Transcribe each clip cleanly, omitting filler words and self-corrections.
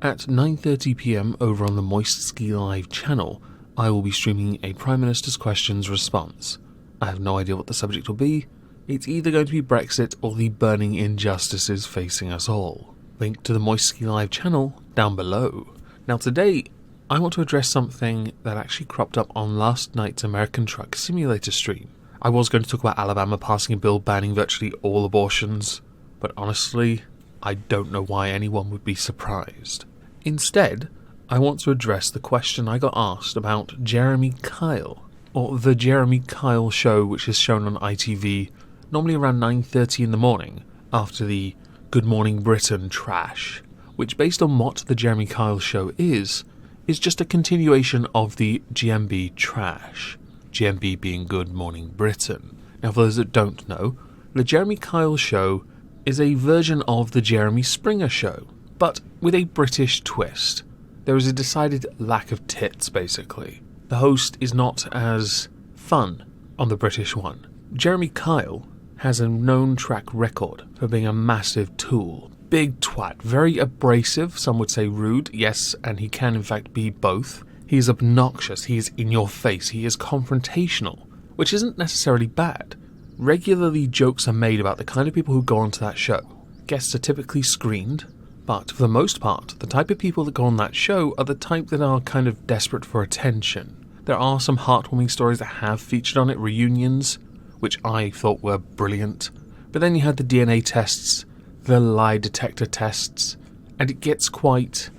At 9:30 PM over on the Moist Ski Live channel, I will be streaming a Prime Minister's Questions response. I have no idea what the subject will be. It's either going to be Brexit or the burning injustices facing us all. Link to the Moist Ski Live channel down below. Now today, I want to address something that actually cropped up on last night's American Truck Simulator stream. I was going to talk about Alabama passing a bill banning virtually all abortions, but honestly, I don't know why anyone would be surprised. Instead, I want to address the question I got asked about Jeremy Kyle, or the Jeremy Kyle show, which is shown on ITV normally around 9:30 in the morning after the Good Morning Britain trash, which based on what the Jeremy Kyle show is just a continuation of the GMB trash, GMB being Good Morning Britain. Now for those that don't know, the Jeremy Kyle show is a version of the Jeremy Springer show, but with a British twist. There is a decided lack of tits, basically. The host is not as fun on the British one. Jeremy Kyle has a known track record for being a massive tool. Big twat, very abrasive, some would say rude, yes, and he can in fact be both. He is obnoxious, he is in your face, he is confrontational, which isn't necessarily bad. Regularly jokes are made about the kind of people who go onto that show. Guests are typically screened, but for the most part, the type of people that go on that show are the type that are kind of desperate for attention. There are some heartwarming stories that have featured on it, reunions, which I thought were brilliant. But then you had the DNA tests, the lie detector tests, and it gets quite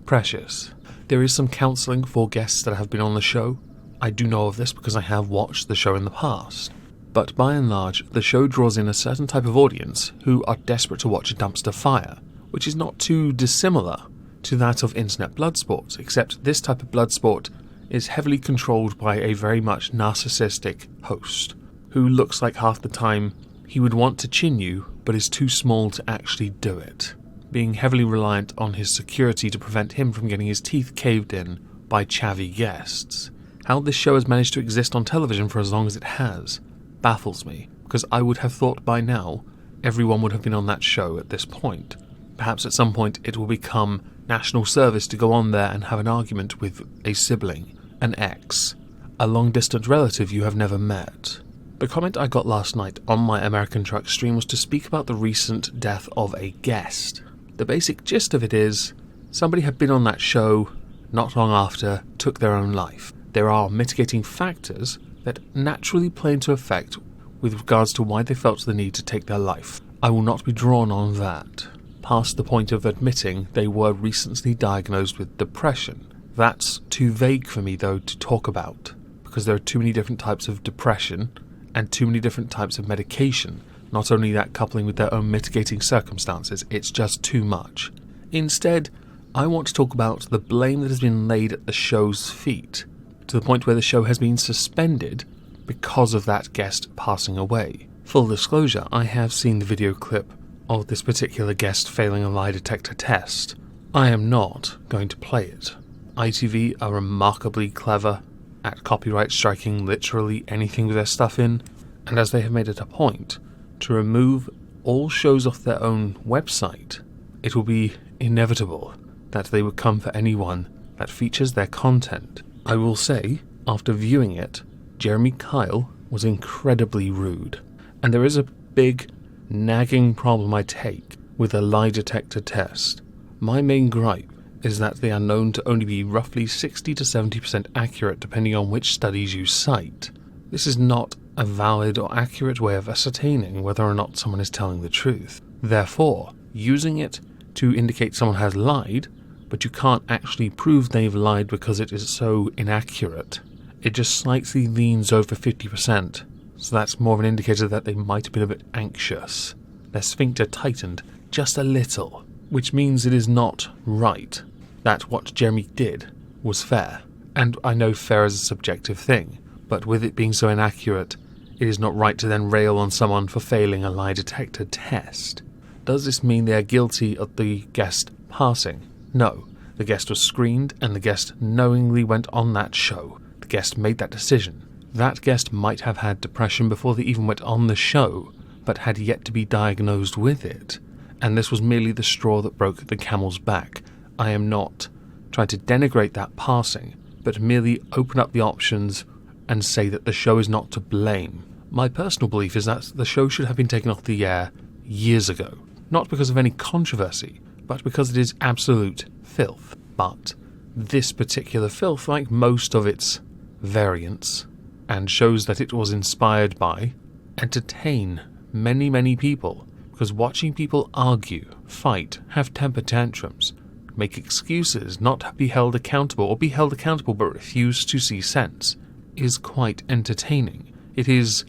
precious. There is some counselling for guests that have been on the show. I do know of this because I have watched the show in the past. But by and large, the show draws in a certain type of audience who are desperate to watch a dumpster fire, which is not too dissimilar to that of internet blood sports, except this type of blood sport is heavily controlled by a very much narcissistic host, who looks like half the time he would want to chin you, but is too small to actually do it, being heavily reliant on his security to prevent him from getting his teeth caved in by chavvy guests. How this show has managed to exist on television for as long as it has baffles me, because I would have thought by now everyone would have been on that show at this point. Perhaps at some point it will become national service to go on there and have an argument with a sibling, an ex, a long-distance relative you have never met. The comment I got last night on my American Truck stream was to speak about the recent death of a guest. The basic gist of it is, somebody had been on that show, not long after, took their own life. There are mitigating factors that naturally play into effect with regards to why they felt the need to take their life. I will not be drawn on that, past the point of admitting they were recently diagnosed with depression. That's too vague for me, though, to talk about, because there are too many different types of depression and too many different types of medication. Not only that, coupling with their own mitigating circumstances, it's just too much. Instead, I want to talk about the blame that has been laid at the show's feet, to the point where the show has been suspended because of that guest passing away. Full disclosure, I have seen the video clip of this particular guest failing a lie detector test. I am not going to play it. ITV are remarkably clever at copyright striking literally anything with their stuff in, and as they have made it a point to remove all shows off their own website, it will be inevitable that they would come for anyone that features their content. I will say, after viewing it, Jeremy Kyle was incredibly rude, and there is a big, nagging problem I take with a lie detector test. My main gripe is that they are known to only be roughly 60 to 70% accurate depending on which studies you cite. This is not a valid or accurate way of ascertaining whether or not someone is telling the truth. Therefore, using it to indicate someone has lied, but you can't actually prove they've lied because it is so inaccurate, it just slightly leans over 50%, so that's more of an indicator that they might have been a bit anxious. Their sphincter tightened just a little, which means it is not right that what Jeremy did was fair. And I know fair is a subjective thing, but with it being so inaccurate, it is not right to then rail on someone for failing a lie detector test. Does this mean they are guilty of the guest passing? No. The guest was screened, and the guest knowingly went on that show. The guest made that decision. That guest might have had depression before they even went on the show, but had yet to be diagnosed with it. and this was merely the straw that broke the camel's back. I am not trying to denigrate that passing, but merely open up the options and say that the show is not to blame. My personal belief is that the show should have been taken off the air years ago, not because of any controversy, but because it is absolute filth. But this particular filth, like most of its variants, and shows that it was inspired by, entertain many, many people, because watching people argue, fight, have temper tantrums, make excuses, not be held accountable, or be held accountable but refuse to see sense, is quite entertaining. It is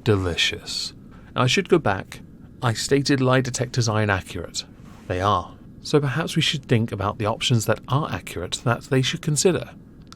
delicious. Now, I should go back. I stated lie detectors are inaccurate. They are. So perhaps we should think about the options that are accurate that they should consider.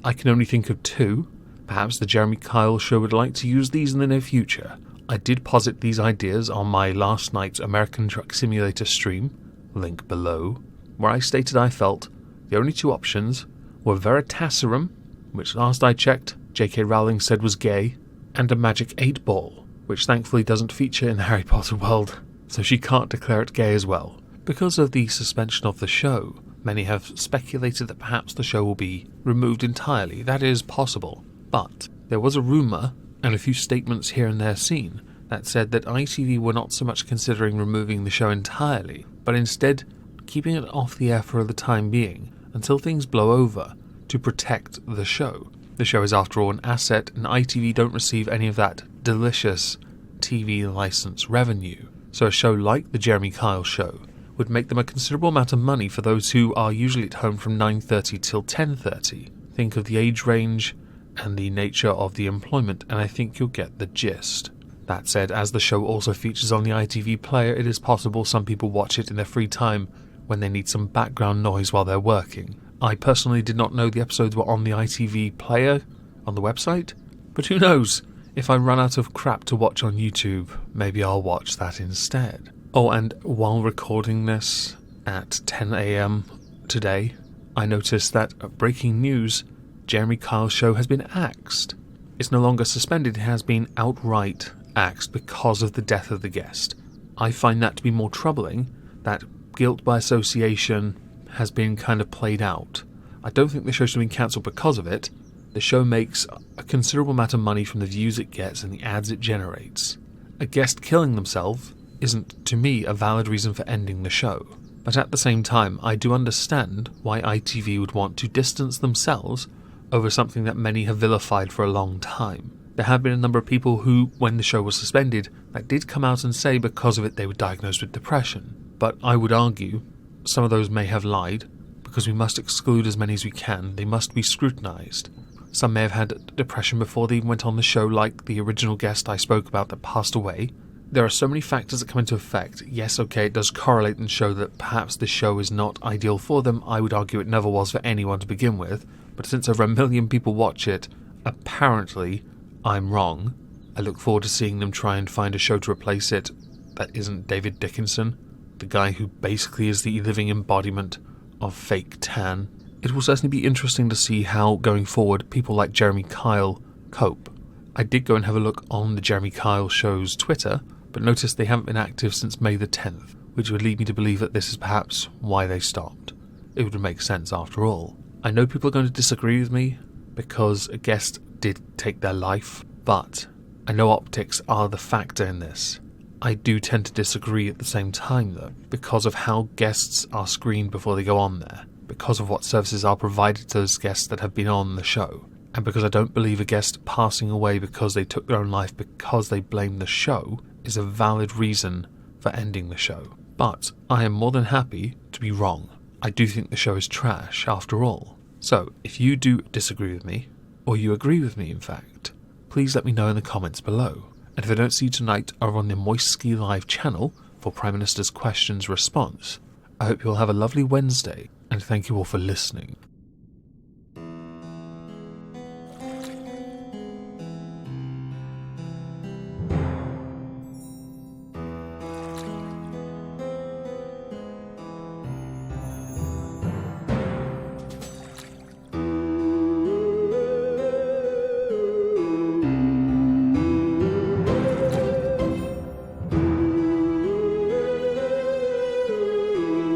I can only think of two. Perhaps the Jeremy Kyle show would like to use these in the near future. I did posit these ideas on my last night's American Truck Simulator stream, link below, where I stated I felt the only two options were Veritaserum, which last I checked J.K. Rowling said was gay, and a magic 8-ball, which thankfully doesn't feature in the Harry Potter world, so she can't declare it gay as well. Because of the suspension of the show, many have speculated that perhaps the show will be removed entirely. That is possible. But there was a rumour, and a few statements here and there seen, that said that ITV were not so much considering removing the show entirely, but instead keeping it off the air for the time being, until things blow over, to protect the show. The show is after all an asset, and ITV don't receive any of that delicious TV license revenue. So a show like the Jeremy Kyle show would make them a considerable amount of money for those who are usually at home from 9:30 till 10:30. Think of the age range and the nature of the employment, and I think you'll get the gist. That said, as the show also features on the ITV player, it is possible some people watch it in their free time when they need some background noise while they're working. I personally did not know the episodes were on the ITV player on the website, but who knows? If I run out of crap to watch on YouTube, maybe I'll watch that instead. Oh, and while recording this at 10 AM today, I noticed that breaking news, Jeremy Kyle's show has been axed. It's no longer suspended, it has been outright axed because of the death of the guest. I find that to be more troubling, that guilt by association has been kind of played out. I don't think the show should have been cancelled because of it. The show makes a considerable amount of money from the views it gets and the ads it generates. A guest killing themselves isn't, to me, a valid reason for ending the show. But at the same time, I do understand why ITV would want to distance themselves over something that many have vilified for a long time. There have been a number of people who, when the show was suspended, that did come out and say because of it they were diagnosed with depression. But I would argue some of those may have lied, because we must exclude as many as we can. They must be scrutinised. Some may have had depression before they even went on the show, like the original guest I spoke about that passed away. There are so many factors that come into effect. Yes, okay, it does correlate and show that perhaps the show is not ideal for them. I would argue it never was for anyone to begin with. But since over 1 million people watch it, apparently I'm wrong. I look forward to seeing them try and find a show to replace it that isn't David Dickinson, the guy who basically is the living embodiment of fake tan. It will certainly be interesting to see how, going forward, people like Jeremy Kyle cope. I did go and have a look on the Jeremy Kyle show's Twitter, but noticed they haven't been active since May the 10th, which would lead me to believe that this is perhaps why they stopped. It would make sense after all. I know people are going to disagree with me, because a guest did take their life, but I know optics are the factor in this. I do tend to disagree at the same time though, because of how guests are screened before they go on there, because of what services are provided to those guests that have been on the show, and because I don't believe a guest passing away because they took their own life because they blame the show is a valid reason for ending the show. But I am more than happy to be wrong. I do think the show is trash after all. So if you do disagree with me, or you agree with me in fact, please let me know in the comments below. And if I don't see you tonight over on the Moist Ski Live channel for Prime Minister's Questions Response, I hope you'll have a lovely Wednesday, and thank you all for listening.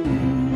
Cthulhu.